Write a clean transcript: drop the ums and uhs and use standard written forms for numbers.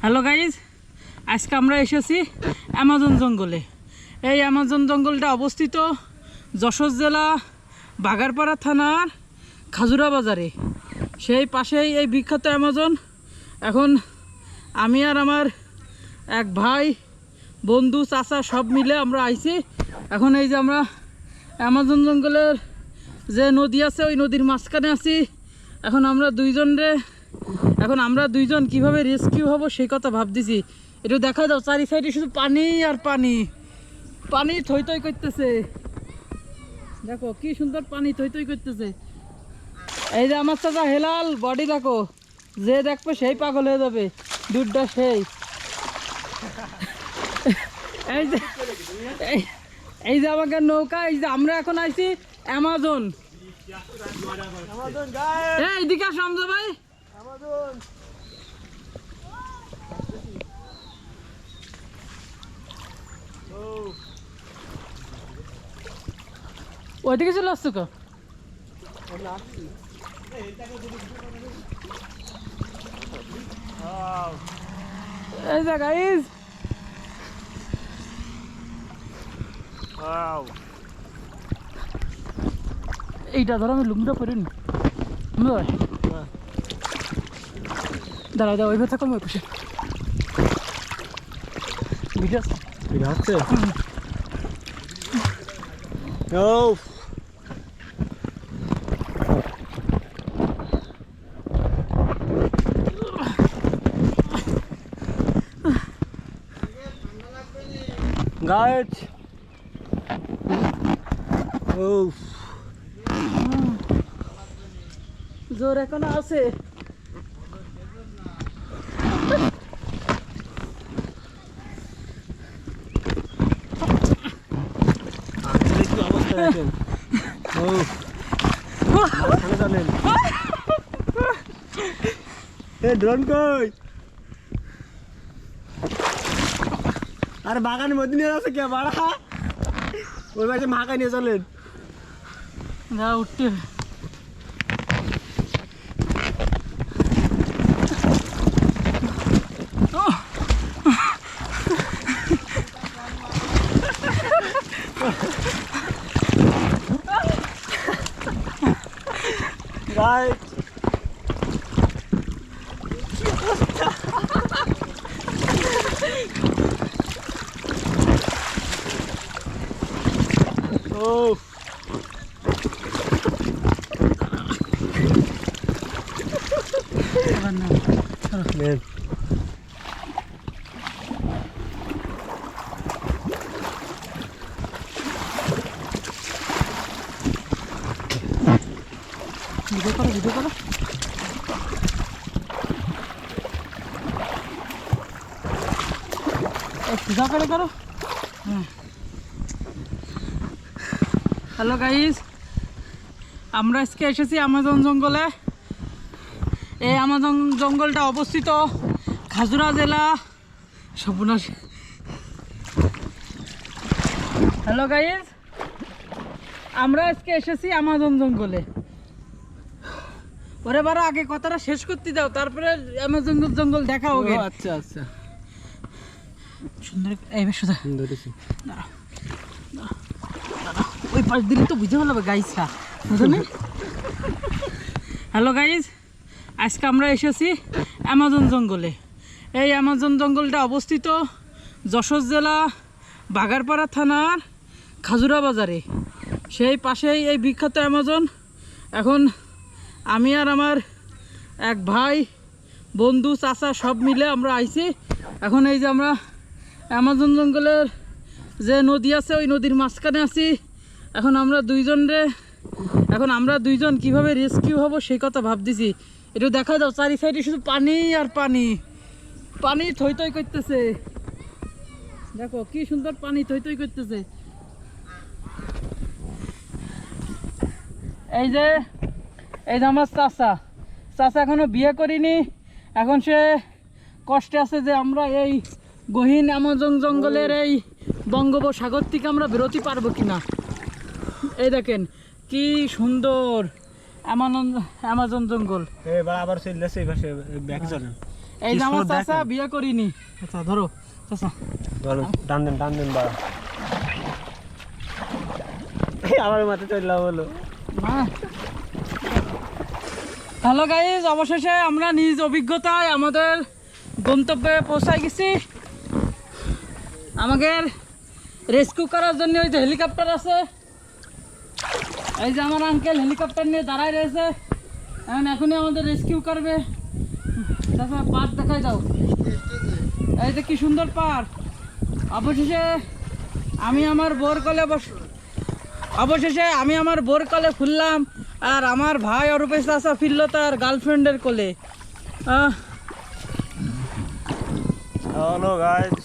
Hello guys, আজকে আমরা এসেছি অ্যামাজন জঙ্গলে। এই অ্যামাজন জঙ্গলটা অবস্থিত যশোর জেলা বাগারপাড়া থানার খাজুরা বাজারে। সেই পাশেই এই বিখ্যাত অ্যামাজন। এখন আমি আর আমার এক ভাই, বন্ধু, চাচা সব মিলে আমরা আইছি। এখন এই যে আমরা অ্যামাজন জঙ্গলের যে নদী আছে ওই নদীর মাঝখানে আছি। এখন আমরা দুইজন কিভাবে রেস্কিউ হব সেই কথা ভাবতেছি। একটু দেখা দাও, চারি সাইডে শুধু পানি আর পানি, পানি থই থই করতেছে। দেখো কি সুন্দর পানি থই থই করতেছে। এই যে আমার চাচা হেলাল বডি দেখো, যে দেখবে সেই পাগল হয়ে যাবে, দুধটা সেই। এই যে আমাকে নৌকা, এই যে আমরা এখন আইছি অ্যামাজন। এইদিকে আসো আমজা ভাই। ওইদিকে চলে আসছো কে? এই যে গাইস, এইটা ধরো, আমি লুঙ্গিটা পরে নি। দাঁড়াও দাঁড়াও, ওইভাবে থাকো, ওই পাশে ভিডিও হচ্ছে। গাইজ, জোর এখন আছে। কি অবস্থা দেখেন। ড্রোন কই? আরে বাগানের মধ্যে নিয়ে আছে কে বাড়া? ওই পাশে মাকায় নিয়ে চলেন। না উঠতে রাইট। Man. ভিডিও করো। সিধা করো। হ্যালো গাইস, আমরা আজকে এসেছি অ্যামাজন জঙ্গলে। এই অ্যামাজন জঙ্গলটা অবস্থিত খাজুরা জেলা সর্বনাশ। হ্যালো গাইস, আমরা আজকে এসেছি অ্যামাজন জঙ্গলে। ওরে বারা, আগে কথাটা শেষ করতে দাও, তারপরে অ্যামাজন জঙ্গল দেখা হবে। আচ্ছা আচ্ছা, সুন্দর। এই বেশ সুন্দর। দাঁড়াও, ওই পাশ দিলে তো বুঝে ভালো গাইসটা, বুঝলেন? হ্যালো গাইস, আজকে আমরা এসেছি অ্যামাজন জঙ্গলে। এই অ্যামাজন জঙ্গলটা অবস্থিত যশোর জেলা বাগারপাড়া থানার খাজুরা বাজারে। সেই পাশেই এই বিখ্যাত অ্যামাজন। এখন আমি আর আমার এক ভাই, বন্ধু, চাচা সব মিলে আমরা আইছি। এখন এই যে আমরা অ্যামাজন জঙ্গলের যে নদী আছে ওই নদীর মাঝখানে আছি। এখন আমরা দুইজন কিভাবে রেস্কিউ হব সেই কথা ভাবতেছি। একটু দেখা দাও, চারি সাইডে শুধু পানি আর পানি, পানি থই থই করতেছে। দেখো কি সুন্দর পানি থই থই করতেছে। এই যে আমার চাচা এখনো বিয়ে করিনি। এখন সে কষ্টে আছে যে আমরা এই গহীন অ্যামাজন জঙ্গলের এই বঙ্গোপসাগর থেকে আমরা বেরোতে পারবো কিনা। এই দেখেন কি সুন্দর অ্যামাজন জঙ্গল। আবার চলে আসে এই পাশে ব্যাক চলেন। এই যে আমার কি চাচা দেখেন। বিয়ে করিনি। আচ্ছা ধরো চাচা। টান দেন বাড়া আমার মাথা চললা বলো হ্যালো গাইজ, অবশেষে আমরা নিজ অভিজ্ঞতায় আমাদের গন্তব্যে পৌঁছায় গেছি। আমাদের রেস্কিউ করার জন্য ওই যে হেলিকপ্টার আছে, এই যে আমার আঙ্কেল হেলিকপ্টার নিয়ে দাঁড়ায় রয়েছে। এখনই আমাদের রেস্কিউ করবে। তারপর পার্ক দেখাই দাও, এই যে কি সুন্দর পার্ক। অবশেষে আমি আমার বোর কলে খুললাম, আর আমার ভাই অরূপেশ চাচা ফিরল তার গার্লফ্রেন্ডের কোলে। Hello guys